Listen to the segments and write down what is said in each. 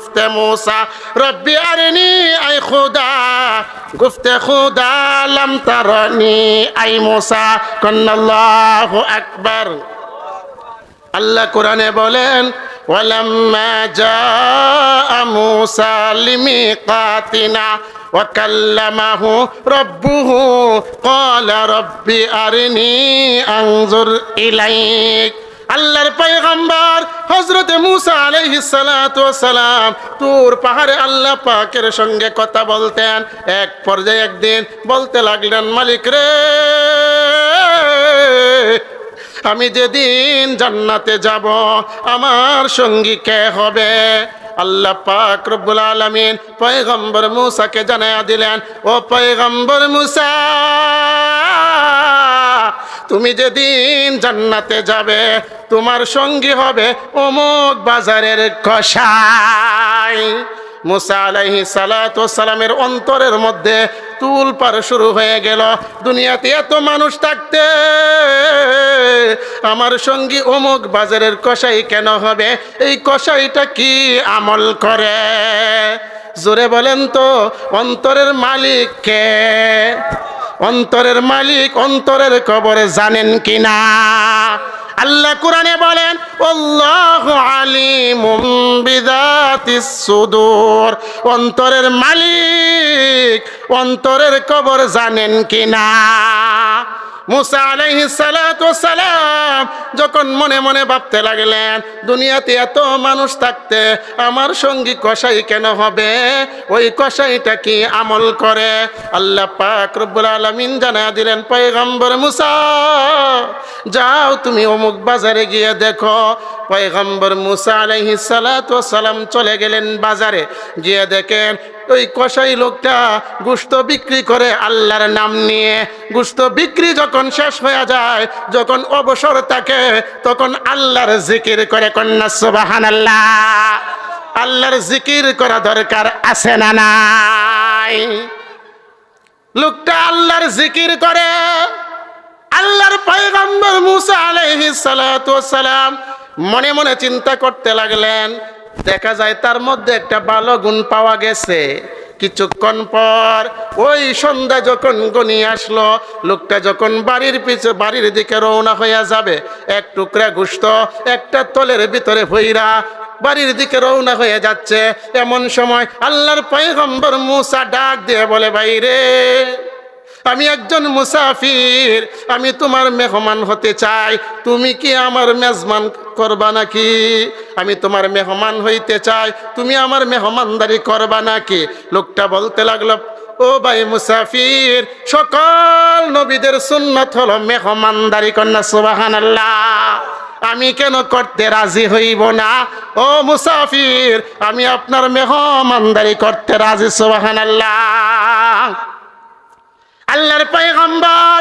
گفته موسی ربی ارنی ای خدا گفته خدا لم ترنی ای موسی کن الله اکبر আল্লাহ কোরআনে বলেন ওয়ালাম্মা জাআ মূসা লিমিকাতিনা ওয়া কাল্লামাহু রাব্বুহু ক্বালা রাব্বি আরিনি আনজুর ইলাইক আল্লাহর পয়গম্বর হযরত মূসা আলাইহিস সালাতু ওয়াস সালাম তুর পাহাড়ে আল্লাহ পাকের সঙ্গে কথা বলতেন। এক পর্যায়ে একদিন বলতে লাগলেন, মালিক রে, আমি যেদিন জান্নাতে যাব আমার সঙ্গী কে হবে? আল্লাহ পাক রব্বুল আলামিন পয়গম্বর মূসাকে জানায়া দিলেন, ও পয়গম্বর মূসা, তুমি যেদিন জান্নাতে যাবে তোমার সঙ্গী হবে অমুক বাজারের কসাই। মূসা আলাইহিস সালাতু ওয়াস সালামের অন্তরের মধ্যে তুলপার শুরু হয়ে গেল, দুনিয়াতে এত মানুষ থাকতে আমার সঙ্গী অমুক বাজারের কসাই কেন হবে? এই কসাইটা কি আমল করে? জোরে বলেন তো, অন্তরের মালিক কে? অন্তরের মালিক অন্তরের কবরে জানেন কিনা? আল্লাহ কোরআনে বলেন আল্লাহু আলিমুম বিযাতিস সুদূর, অন্তরের মালিক অন্তরের কবর জানেন কিনা? মূসা আলাইহিস সালাতু ওয়াস সালাম যখন মনে মনে ভাবতে লাগলেন, দুনিয়াতে এত মানুষ থাকতে আমার সঙ্গী কসাই কেন হবে? ওই কসাইটা কি আমল করে? আল্লাহ পাক রব্বুল আলামিন জানায়া দিলেন, পয়গম্বর মূসা, যাও তুমি অমুক বাজারে গিয়ে দেখো। পয়গম্বর মূসা আলাইহিস সালাতু ওয়াস সালাম চলে গেলেন বাজারে, গিয়ে দেখেন ওই কসাই লোকটা গোশত বিক্রি করে আল্লাহর নাম নিয়ে। গোশত বিক্রি যখন শেষ হয়ে যায়, যখন অবসর থাকে, তখন আল্লাহর জিকির করে। কন্যা সুবহানাল্লাহ। আল্লাহর জিকির করা দরকার আছে না নাই? লোকটা আল্লাহর জিকির করে। আল্লাহর পয়গম্বর মূসা আলাইহিস সালাতু ওয়াস সালাম মনে মনে চিন্তা করতে লাগলেন, দেখা যায় তার মধ্যে একটা ভালো গুণ পাওয়া গেছে। কিছুক্ষণ পর ওই সন্ধ্যা যখন গনিয়ে আসলো, লোকটা যখন বাড়ির দিকে রওনা হইয়া যাবে, এক টুকরা গোশত একটা তলের ভিতরে ভইরা বাড়ির দিকে রওনা হয়ে যাচ্ছে, এমন সময় আল্লাহর পয়গম্বর মূসা ডাক দিয়ে বলে, ভাই রে, আমি একজন মুসাফির, আমি তোমার মেহমান হতে চাই, তুমি কি আমার মেজবান করবা নাকি? আমি তোমার মেহমান হইতে চাই, তুমি আমার মেহমানদারি করবা নাকি? লোকটা বলতে লাগলো, ও ভাই মুসাফির, সকল নবীদের সুন্নাত হলো মেহমানদারি। কন্যা সুবহানাল্লাহ। আমি কেন করতে রাজি হইব না? ও মুসাফির, আমি আপনার মেহমানদারি করতে রাজি। সুবহানাল্লাহ। আল্লাহর পয়গম্বর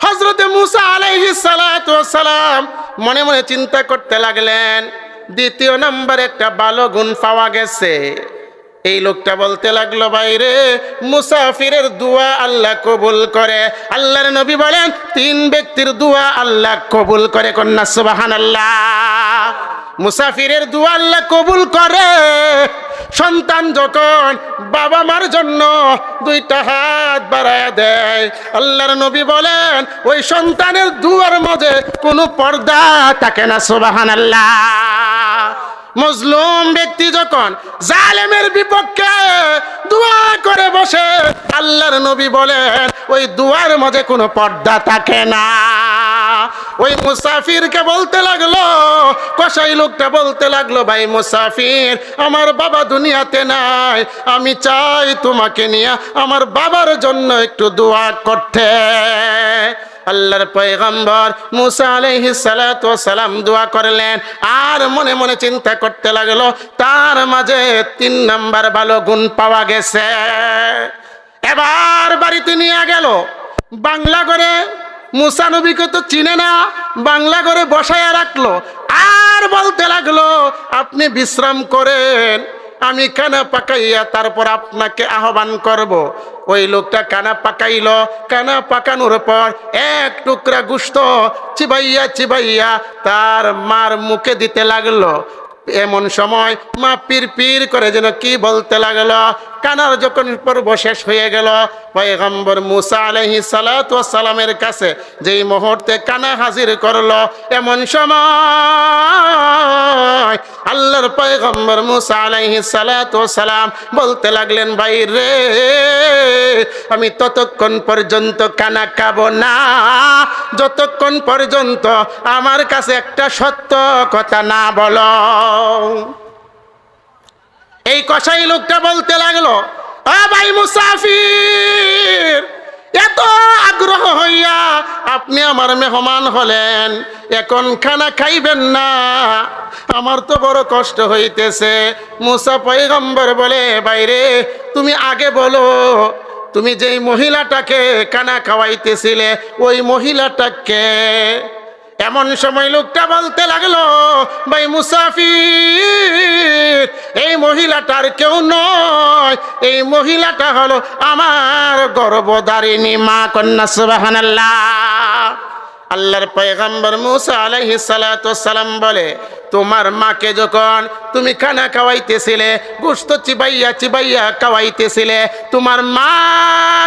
হযরত মূসা আলাইহিস সালাতু ওয়াস সালাম মনে মনে চিন্তা করতে লাগলেন, দ্বিতীয় নম্বর একটা ভালো গুণ পাওয়া গেছে। এই লোকটা বলতে লাগলো, বাইরে মুসাফিরের দোয়া আল্লাহ কবুল করে। আল্লাহর নবী বলেন, 3 ব্যক্তির দোয়া আল্লাহ কবুল করে। কন্যা সুবহানাল্লাহ। মুসাফিরের দোয়া আল্লাহ কবুল করে। সন্তান যখন বাবা মার জন্য 2টা হাত বাড়ায় দেয়, আল্লাহর নবী বলেন ওই সন্তানের দুয়ার মাঝে কোনো পর্দা থাকে না। সুবহানাল্লাহ। মজলুম ব্যক্তি যখন জালেমের বিপক্ষে দোয়া করে বসে, আল্লাহর নবী বলেন ওই দুয়ার মাঝে কোনো পর্দা থাকে না। ওই মুসাফিরকে বলতে লাগলো, কসাই লোকটা বলতে লাগলো, ভাই মুসাফির, আমার বাবা দুনিয়াতে নাই, আমি চাই তোমাকে নিয়ে আমার বাবার জন্য একটু দোয়া করতে। আল্লাহর পয়গম্বর মূসা আলাইহিস সালাতু ওয়াস সালাম দোয়া করলেন, আর মনে মনে চিন্তা করতে লাগলো, তার মাঝে 3 নাম্বার ভালো গুণ পাওয়া গেছে। এবার বাড়িতে নিয়ে গেল। বাংলা করে মূসা নবীকে তো চিনে না, বাংলা করে বসায়া রাখলো, আর বলতে লাগলো, আপনি বিশ্রাম করেন, আমি কানা পাকাইয়া তারপর আপনাকে আহ্বান করব। ওই লোকটা কানা পাকাইলো। কানা পাকানোর পর এক টুকরা গোশত চিবাইয়া চিবাইয়া তার মার মুখে দিতে লাগলো। এমন সময় মা পীর পীর করে যেন কি বলতে লাগলো। কানার যখন পর্ব শেষ হয়ে গেল, পয়গম্বর মুসা আলাইহিস সালাতু ওয়াস সালামের কাছে যেই মুহূর্তে কানা হাজির করলো, এমন সময় আল্লাহর পয়গম্বর মুসা আলাইহিস সালাতু ওয়াস সালাম বলতে লাগলেন, ভাই রে, আমি ততক্ষণ পর্যন্ত কানা খাবো না যতক্ষণ পর্যন্ত আমার কাছে একটা সত্য কথা না বলো। এই কসাই লোকটা বলতে লাগলো, ও ভাই মুসাফির, এত আগ্রহ হইয়া আপনি আমার মেহমান হলেন, এখন খানা খাইবেন না? আমার তো বড় কষ্ট হইতেছে। মুসা পয়গম্বর বলে, বাইরে তুমি আগে বলো, তুমি যেই মহিলাটাকে কানা খাওয়াইতেছিলে ওই মহিলাটাকে? এমন সময় লোকটা বলতে লাগলো, ভাই মুসাফির, এই মহিলাটার কেউ নয়, এই মহিলাটা হলো আমার গর্ভধারিণী মা। কন্যা সুবহানাল্লাহ। আল্লাহর পয়গম্বর মুসা আলাইহিস সালাতু ওয়াস সালাম বলে, তোমার মাকে যখন তুমি খানা খাওয়াইতেছিলে, গোশত চিবাইয়া চিবাইয়া খাওয়াইতেছিলে, তোমার মা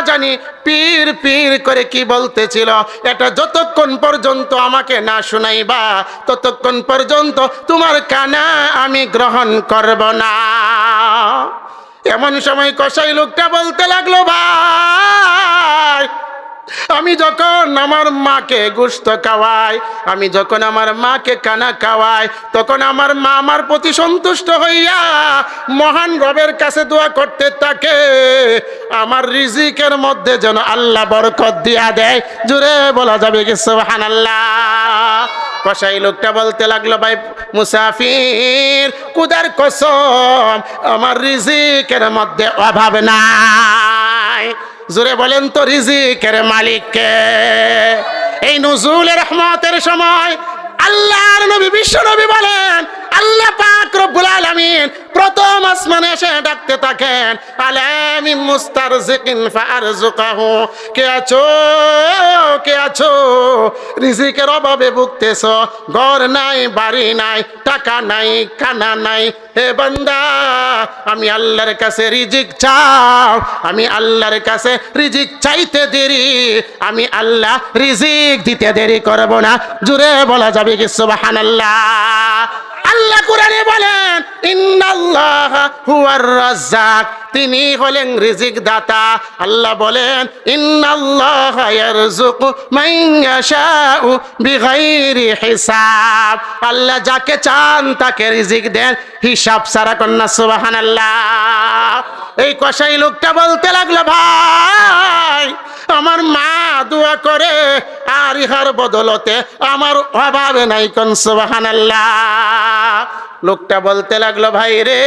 জানি পীর পীর করে কি বলতেছিল, এটা যতক্ষণ পর্যন্ত আমাকে না শুনাইবা ততক্ষণ পর্যন্ত তোমার কানা আমি গ্রহণ করব না। এমন সময় কসাই লোকটা বলতে লাগলো, ভাই, আমি যখন আমার মাকে গোশত খাওয়াই, আমি যখন আমার মাকে কানা খাওয়াই, তখন আমার মা আমার প্রতি সন্তুষ্ট হইয়া মহান রবের কাছে দোয়া করতে থাকে, আমার রিজিকের মধ্যে যেন আল্লাহ বরকত দিয়া দেয়। জোরে বলা যাবে কি সুবহানাল্লাহ? কসাই লোকটা বলতে লাগলো, ভাই মুসাফির, খুদার কসম, আমার রিজিকের মধ্যে অভাব নাই। জোরে বলেন তো, রিজিকের মালিক কে? এই নুজুলে রহমতের সময় আল্লাহর নবী বিশ্ব নবী বলেন, আল্লাহ পাক রব্বুল আলামিন প্রথম আসমানে এসে ডাকতে থাকেন, আলামি মুস্তারজিকিন ফারজুকাহু, কে আছো, কে আছো, রিজিকের অভাবে ভুগতেছো, ঘর নাই, বাড়ি নাই, টাকা নাই, খানা নাই, হে বান্দা, আমি আল্লাহর কাছে রিজিক চাও, আমি আল্লাহর কাছে রিজিক চাইতে দেরি, আমি আল্লাহ রিজিক দিতে দেরি করব না। জোরে বলা যাবে কি সুবহানাল্লাহ? আল্লাহ কোরআনে বলেন, ইন্নাল্লাহা হুয়ার রাজ্জাক, তিনি হলেন রিজিক দাতা। আল্লাহ বলেন, ইন্নাল্লাহা ইয়ারযুকু মান ইয়াশাউ বিগাইরি হিসাব, আল্লাহ যাকে চান তাকে রিজিক দেন হিসাব ছাড়া। কন্যা সুবহানাল্লাহ। এই কসাই লোকটা বলতে লাগলো, ভাই, আমার মা দোয়া করে আর ইহার বদলতে আমার অভাব নাই। কোন সুবহানাল্লাহ। লোকটা বলতে লাগলো, ভাই রে,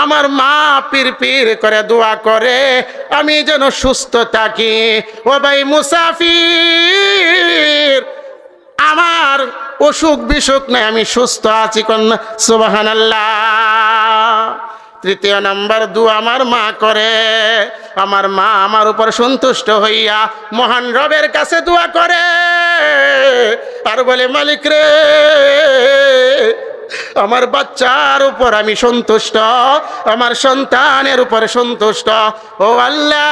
আমার মা পীর পীর করে দোয়া করে আমি যেন সুস্থ থাকি। ও ভাই মুসাফির, আমার অসুখ বিসুখ নাই, আমি সুস্থ আছি। কোন সুবহানাল্লাহ। তৃতীয় নম্বর দোয়া আমার মা করে, আমার মা আমার উপর সন্তুষ্ট হইয়া মহান রবের কাছে দোয়া করে আর বলে, মালিক রে, আমার বাচ্চার উপর আমি সন্তুষ্ট, আমার সন্তানের উপর সন্তুষ্ট। ও আল্লাহ,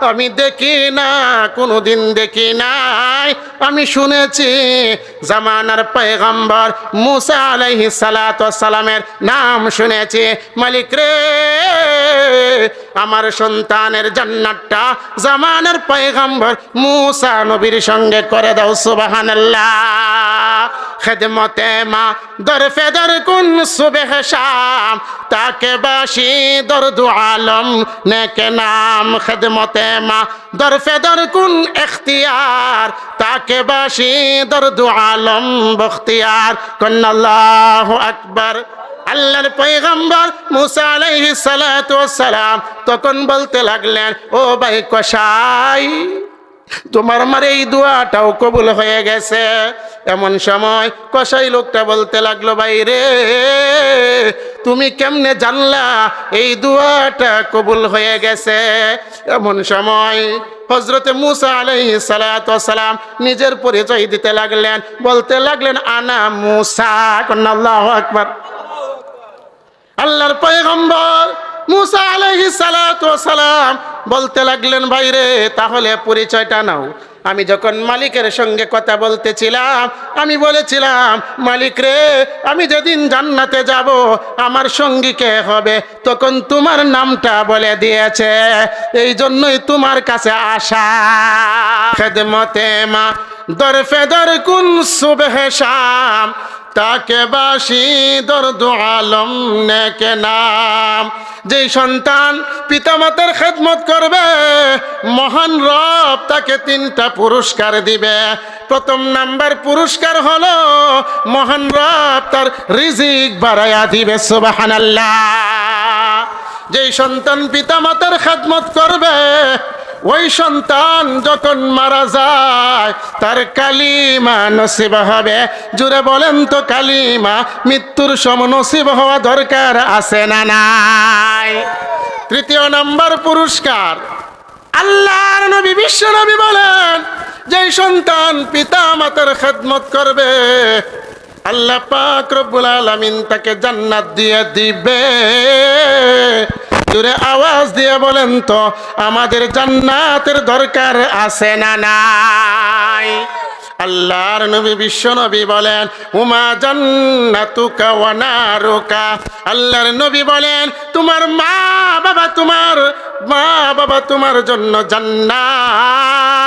আমি দেখি না, কোনোদিন দেখি নাই, আমি শুনেছি জামানার পয়গম্বর মুসা আলাইহিস সালাতু ওয়াস সালামের নাম শুনেছি। মালিক রে, আমার সন্তানের জান্নাতটা জামানার পয়গম্বর মুসা নবীর সঙ্গে করে দাও। সুবহানাল্লাহ। খেদমতে মা দরফে দর কুন সুবহ শাম, তাকে বাসি দরদু আলম নেকে নাম। খেদমতে মা দরফে দর কুন ইখতিয়ার, তাকে বাসি দরদু আলম বখতিয়ার। কন্নাল্লাহু আকবার। আল্লাহর পয়গম্বর মুসা আলাইহিস সালাতু ওয়াস সালাম তখন বলতে লাগলেন, ও ভাই কসাই, তোমার আমার এই দোয়াটাও কবুল হয়ে গেছে। এমন সময় কসাই লোকটা বলতে লাগলো, ভাই রে, তুমি কেমনে জানলা এই দুয়াটা কবুল হয়ে গেছে? এমন সময় হযরতে মূসা আলাইহিস সালাতু ওয়াস সালাম নিজের পরিচয় দিতে লাগলেন, বলতে লাগলেন, আনা মূসা। আল্লাহু আকবার। আল্লাহর পয়গম্বর মূসা আলাইহিস সালাতু ওয়াস সালাম বলতে লাগলেন, ভাই রে, তাহলে পরিচয়টা নাও। আমি যখন মালিকের সঙ্গে কথা বলতেছিলাম, আমি বলেছিলাম, মালিক রে, আমি যেদিন জান্নাতে যাব আমার সঙ্গী কে হবে, তখন তোমার নামটা বলে দিয়েছে, এই জন্যই তোমার কাছে আসা। খেদমতে মা দরফে দর কুন সুবহে শাম, তাকে বাসি দর্দ আলম নেকে নাম। যেই সন্তান পিতামাতার খেদমত করবে, মহান রব তাকে 3টা পুরস্কার দিবে। প্রথম নাম্বার পুরস্কার হলো মহান রব তার রিজিক বাড়ায়া দিবে। সুবহানাল্লাহ। যেই সন্তান পিতামাতার খেদমত করবে, ওই সন্তান যখন মারা যায় তার কালিমা নসিব হবে। জুড়ে বলেন তো কালিমা মৃত্যুর সম নসিব হওয়া দরকার আছে না নাই? তৃতীয় নাম্বার পুরস্কার, আল্লাহর নবী বিশ্ব নবী বলেন, যেই সন্তান পিতা মাতার খেদমত করবে, আল্লাহ পাক রব্বুল আলামিন তাকে জান্নাত দিয়ে দিবে। জোরে আওয়াজ দিয়ে বলেন তো, আমাদের জান্নাতের দরকার আছে না নাই? আল্লাহর নবী বিশ্ব নবী বলেন, উমা জান্নাতুকা ওয়া নারুকা। আল্লাহর নবী বলেন, তোমার মা বাবা তোমার জন্য জান্নাত,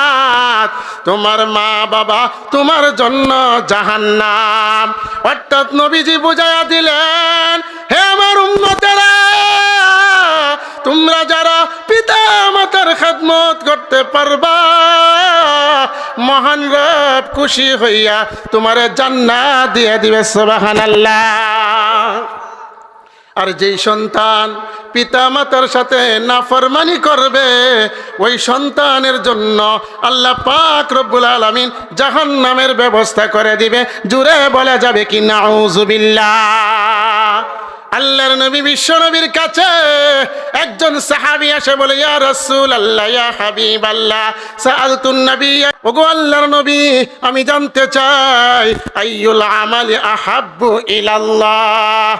তোমার মা বাবা তোমার জন্য জাহান্নাম। অর্থাৎ নবীজি বুঝাইয়া দিলেন, হে আমার উম্মতেরা, তোমরা যারা পিতা মাতার খেদমত করতে পারবা, মহান রব খুশি হইয়া তোমারে জান্নাত দিয়ে দিবে। সুবহানাল্লাহ। আর যেই সন্তান পিতা মাতার সাথে নাফরমানি করবে, ওই সন্তানের জন্য আল্লাহ পাক রব্বুল আলামিন জাহান্নামের ব্যবস্থা করে দিবে। জুড়ে বলা যাবে কি নাউযুবিল্লাহ। আল্লাহর নবী বিশ্ব নবীর কাছে একজন সাহাবী এসে বলে, ইয়া রাসূলুল্লাহ, ইয়া হাবিবাল্লাহ, সাআলতুন নবী, ওগো আল্লাহর নবী, আমি জানতে চাই আইয়ুল আমালি আহাব্বু ইলাল্লাহ।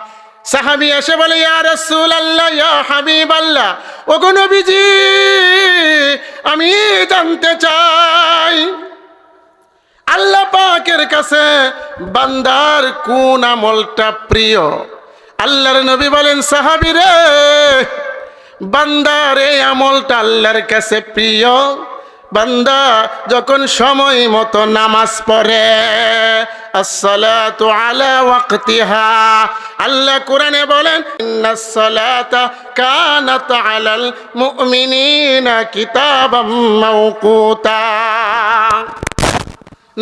সাহাবী এসে বলে, ইয়া রাসূলুল্লাহ, ইয়া হাবিবাল্লাহ, ওগো নবীজি, আমি জানতে চাই আল্লাহ পাকের কাছে বান্দার কোন আমলটা প্রিয়। আল্লাহর নবী বলেন, সাহাবী রে, বান্দার এই আমলটা আল্লাহর কাছে প্রিয়, বান্দা যখন সময় মতো নামাজ পড়ে। আসসালাতু আলা ওয়াক্তিহা। আল্লাহ কোরআনে বলেন, ইন্নাস সালাতা কানাত আলাল মুমিনিনা কিতাবাম মাওকুতা।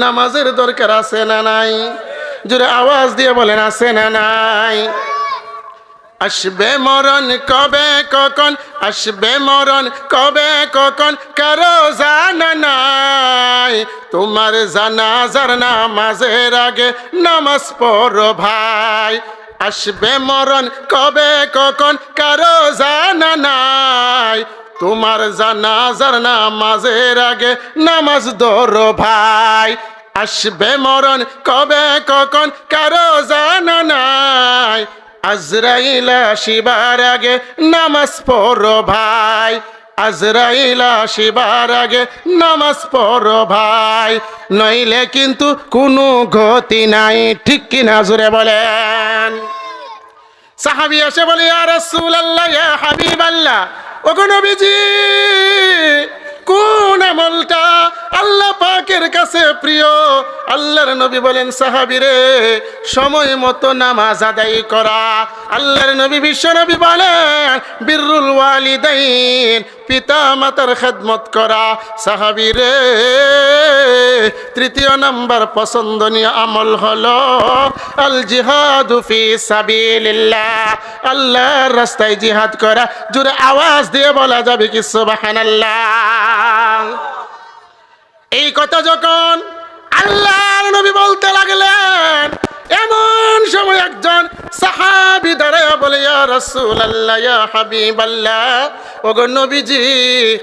নামাজের দরকার আছে না নাই? জোরে আওয়াজ দিয়ে বলেন, আছে না নাই? আসবে মরণ কবে কখন, আসবে মরণ কবে কখন, কারো জানা নাই। তোমার জানাজার নামাজের আগে নামাজ পড়ো ভাই। আসবে মরণ কবে কখন, কারো জানা নাই। তোমার জানাজার নামাজের আগে নামাজ ধরো ভাই। আসবে মরণ কবে কখন, কারো জানা নাই। আজরাইল আসিবার আগে নামাজ পড়ো ভাই। আজরাইল আসিবার আগে নামাজ পড়ো ভাই, নইলে কিন্তু কোনো গতি নাই। ঠিক কিনা জোরে বলেন। সাহাবী এসে বলে, ইয়া রাসূলুল্লাহ, ইয়া হাবিবাল্লাহ, ওগো নবীজি, কোন আমলটা আল্লাহ পাকের কাছে প্রিয়? আল্লাহর নবী বলেন, সাহাবী রে, সময় মতো নামাজ আদায় করা। আল্লাহর নবী বিশ্ব নবী বলেন, বিররুল ওয়ালিদাইন, পিতা মাতার খেদমত করা। সাহাবী রে, তৃতীয় নাম্বার পছন্দনীয় আমল হলো আল জিহাদু ফি সাবিলিল্লাহ, আল্লাহর রাস্তায় জিহাদ করা। জোরে আওয়াজ দিয়ে বলা যাবে কি সুবহানাল্লাহ। এই কথা যখন আল্লাহর নবী বলতে লাগলেন, এমন সময় একজন সাহাবী দাঁড়ায়া বলে, ইয়া রাসূলুল্লাহ, ইয়া হাবিবাল্লাহ, ওগো নবীজি,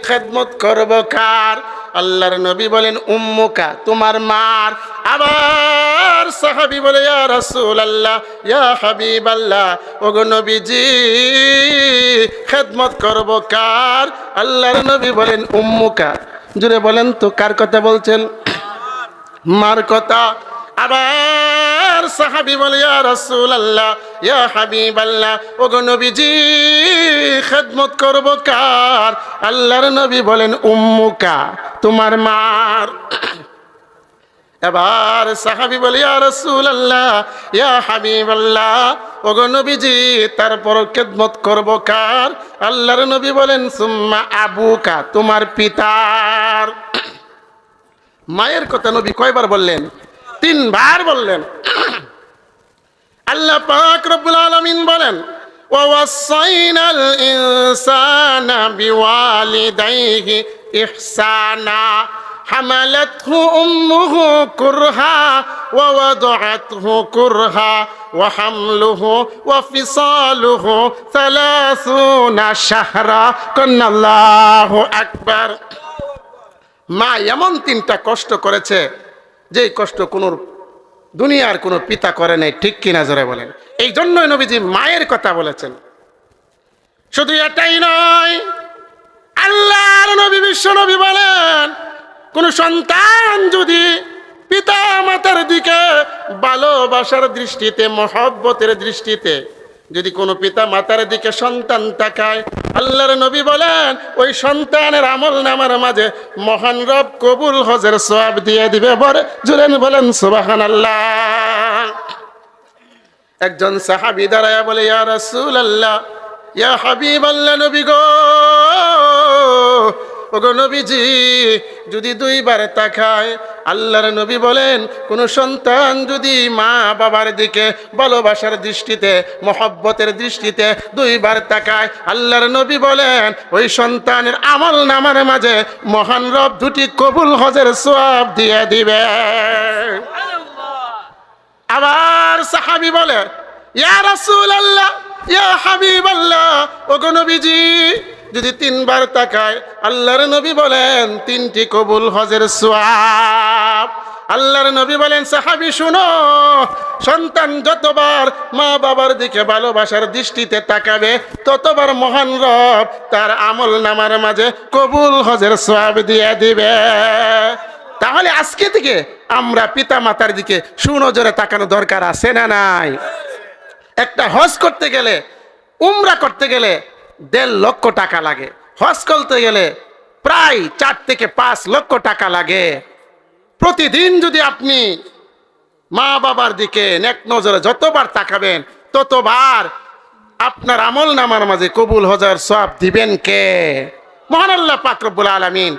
খেদমত করব কার? আল্লাহর নবী বলেন, উম্মুকা, তোমার মার। আবার সাহাবী বলে, ইয়া রাসূলুল্লাহ, ইয়া হাবিবাল্লাহ, ওগো নবীজি, খেদমত করব কার? আল্লাহর নবী বলেন, উম্মুকা। জুড়ে বলেন তো কার কথা বলছেন? মার কথা। আবার সাহাবী বলে, ইয়া রাসূলুল্লাহ, ইয়া হাবিবাল্লাহ, ওগো নবীজি, খেদমত করব কার? আল্লাহর নবী বলেন, উম্মুকা, তোমার মার। এবার সাহাবী বলে, ইয়া রাসূলুল্লাহ, ইয়া হাবিবাল্লাহ, ওগো নবীজি, তারপর খেদমত করব কার? আল্লাহর নবী বলেন, সুম্মা আবুকা, তোমার পিতার। মায়ের কথা নবী কয়বার বললেন? 3 বার বললেন। আল্লাহ পাক রব্বুল আলামিন বলেন, ওয়া ওয়াসাইনাল ইনসানা বিওয়ালিদাইহি ইহসানা হামালাতহু উম্মুহু কুরহা ওয়া ওয়াদাআতহু কুরহা ওয়া হামলুহু ওয়া ফিসালুহু 30 শাহরা। আল্লাহু আকবার। মা এমন 3টা কষ্ট করেছে, যে কষ্ট কোনো দুনিয়ার কোনো পিতা করে নাই, ঠিক কিনা জোরে বলেন? এই জন্যই নবীজি মায়ের কথা বলেছেন। শুধু এটাই নয়, আল্লাহর নবী বিশ্ব নবী বলেন, কোন সন্তান যদি পিতা মাতার দিকে ভালোবাসার দৃষ্টিতে, মহব্বতের দৃষ্টিতে যদি কোনো পিতা মাতার দিকে সন্তান তাকায়, আল্লাহর নবী বলেন, ওই সন্তানের আমল নামার মাঝে মহান রব কবুল হজের সওয়াব দিয়ে দিবে। জুড়েন বলেন সুবহানাল্লাহ। একজন সাহাবী দাঁড়ায়া বলে, ইয়া রাসূলুল্লাহ, ইয়া হাবিবাল্লাহ, নবী গো, ওগো নবীজি, যদি 2 বার তাকায়, আল্লাহর নবী বলেন, কোন সন্তান যদি মা বাবার দিকে ভালোবাসার দৃষ্টিতে, মহব্বতের দৃষ্টিতে 2 বার তাকায়, আল্লাহর নবী বলেন, ওই সন্তানের আমল নামার মাঝে মহান রব 2টি কবুল হজের সওয়াব দিয়ে দিবে। আবার সাহাবী বলে, ইয়া রাসূলুল্লাহ, ইয়া হাবিবাল্লাহ, ওগো নবীজি, যদি 3 বার তাকায়, আল্লাহর নবী বলেন, 3টি কবুল হজের সওয়াব। আল্লাহর নবী বলেন, সাহাবী শুনো, সন্তান যতবার মা বাবার দিকে ভালোবাসার দৃষ্টিতে তাকাবে, ততবার মহান রব তার আমল নামার মাঝে কবুল হজের সওয়াব দিয়ে দিবে। তাহলে আজকে থেকে আমরা পিতা মাতার দিকে সুনজরে তাকানো দরকার আছে না নাই? একটা হজ করতে গেলে, উমরা করতে গেলে 1.5 লক্ষ টাকা লাগে। হজ করতে গেলে প্রায় 4 থেকে 5 লক্ষ টাকা লাগে। প্রতিদিন যদি আপনি মা বাবার দিকে নেক নজরে যতবার তাকাবেন, ততবার আপনার আমল নামার মাঝে কবুল হজের সওয়াব দিবেন কে? মহান আল্লাহ পাক রব্বুল আলামিন।